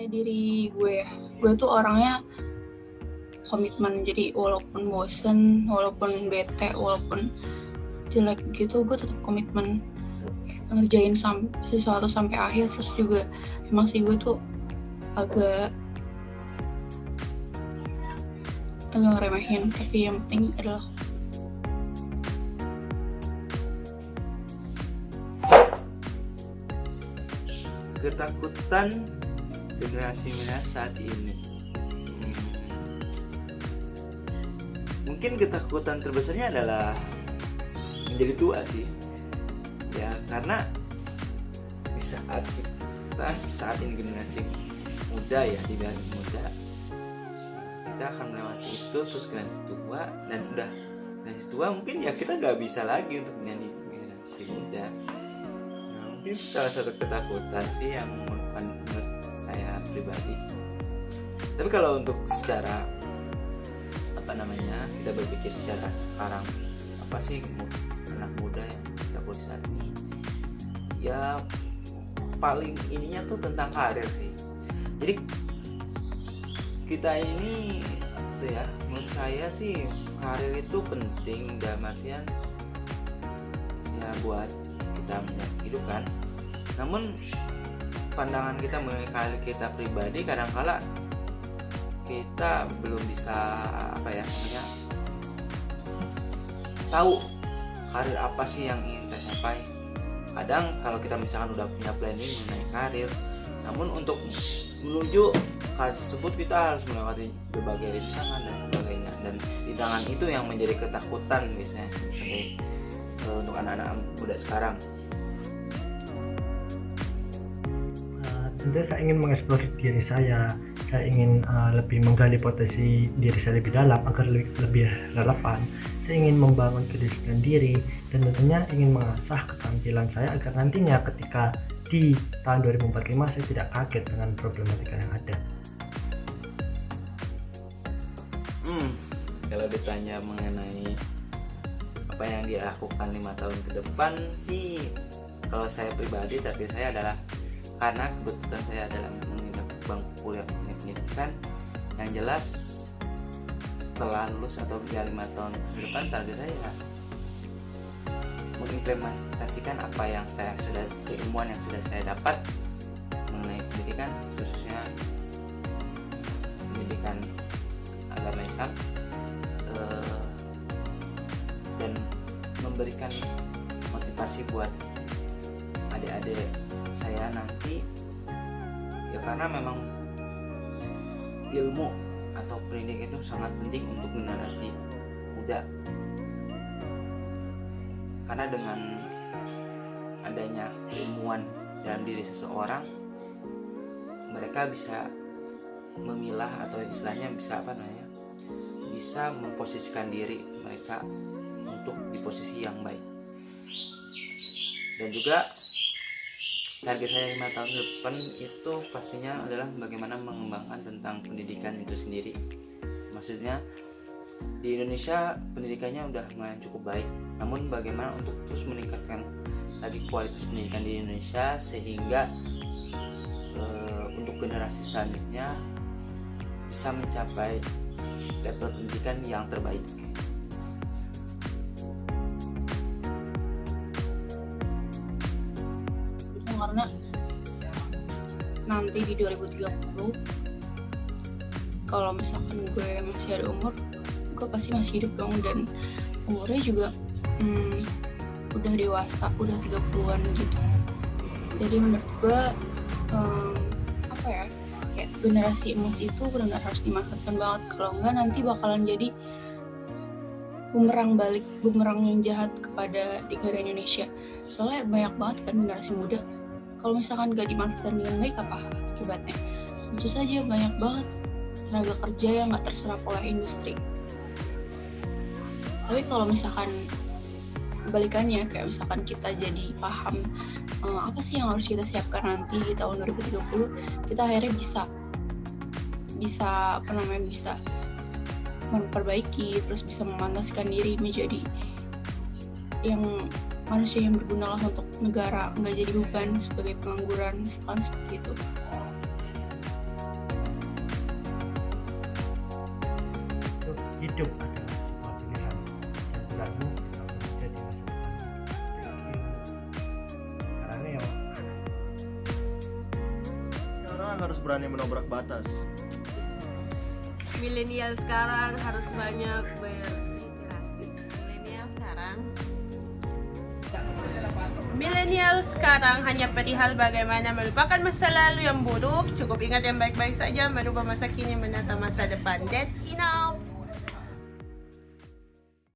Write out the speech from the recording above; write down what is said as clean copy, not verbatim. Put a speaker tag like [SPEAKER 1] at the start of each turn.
[SPEAKER 1] kayak diri gue tuh orangnya komitmen, jadi walaupun bosen, walaupun bete, walaupun jelek gitu, gue tetap komitmen ngerjain sesuatu sampai akhir. Terus juga emang sih gue tuh agak ngeremehin, tapi yang penting adalah
[SPEAKER 2] ketakutan generasi milenial saat ini. Mungkin ketakutan terbesarnya adalah menjadi tua sih. Ya, karena di saat ini generasi muda ya, dibilang muda, kita akan melewati itu. Terus generasi tua, dan udah generasi tua mungkin ya kita nggak bisa lagi untuk menjadi generasi muda. Nah, mungkin salah satu ketakutan sih yang menurut saya pribadi. Tapi kalau untuk secara kita berpikir secara sekarang, apa sih anak muda yang kita buat saat ini, ya paling ininya tuh tentang karir sih. Jadi kita ini tuh ya, menurut saya sih karir itu penting dalam artian ya buat kita menghidupkan. Namun pandangan kita mengenai karir kita pribadi kadang-kala kita belum bisa tahu karir apa sih yang ingin kita capai. Kadang kalau kita misalkan udah punya planning mengenai karir, namun untuk menuju karir tersebut kita harus melewati berbagai rintangan dan sebagainya, dan rintangan itu yang menjadi ketakutan biasanya untuk anak-anak muda sekarang.
[SPEAKER 3] Tentu saya ingin mengeksplor diri saya ingin lebih menggali potensi diri saya lebih dalam agar lebih relevan. Saya ingin membangun kedisiplinan diri dan tentunya ingin mengasah keterampilan saya agar nantinya ketika di tahun 2045 saya tidak kaget dengan problematika yang ada.
[SPEAKER 2] Kalau ditanya mengenai apa yang dia lakukan 5 tahun ke depan sih, kalau saya pribadi, tapi saya adalah karena kebetulan saya adalah menginap bangku kuliah pendidikan, yang jelas setelah lulus atau 5 tahun ke depan target saya mengimplementasikan apa yang keilmuan yang sudah saya dapat mengenai pendidikan, khususnya pendidikan agama Islam, dan memberikan motivasi buat adik-adik saya nanti ya, karena memang ilmu atau pendidikan itu sangat penting untuk generasi muda. Karena dengan adanya ilmuwan dalam diri seseorang, mereka bisa memilah atau istilahnya bisa memposisikan diri mereka untuk di posisi yang baik. Dan juga target saya 5 tahun ke depan itu pastinya adalah bagaimana mengembangkan tentang pendidikan itu sendiri. Maksudnya di Indonesia pendidikannya udah lumayan cukup baik, namun bagaimana untuk terus meningkatkan lagi kualitas pendidikan di Indonesia sehingga untuk generasi selanjutnya bisa mencapai level pendidikan yang terbaik.
[SPEAKER 1] Karena nanti di 2030 kalau misalkan gue masih ada umur, gue pasti masih hidup dong, dan umurnya juga udah dewasa, udah 30-an gitu. Jadi menurut gue kayak generasi emas itu benar-benar harus dimanfaatkan banget. Kalau enggak nanti bakalan jadi bumerang yang jahat kepada negara Indonesia. Soalnya banyak banget kan generasi muda, kalau misalkan gak dimanfaatkan dengan baik, apa akibatnya? Tentu saja banyak banget tenaga kerja yang gak terserap oleh industri. Tapi kalau misalkan kebalikannya, kayak misalkan kita jadi paham apa sih yang harus kita siapkan nanti di tahun 2030, kita akhirnya bisa memperbaiki, terus bisa memantaskan diri menjadi manusia yang berguna lah untuk negara, nggak jadi beban sebagai pengangguran, misalkan seperti itu.
[SPEAKER 3] hidup adalah sebuah pilihan dan pilihanmu akan bekerja di masa depan. Thank you. Karena
[SPEAKER 4] Sekarang harus berani menobrak batas.
[SPEAKER 5] Milenial sekarang harus banyak berliterasi. Milenial sekarang hanya perihal bagaimana melupakan masa lalu yang buruk. Cukup ingat yang baik-baik saja, merubah masa kini menata masa depan. That's enough.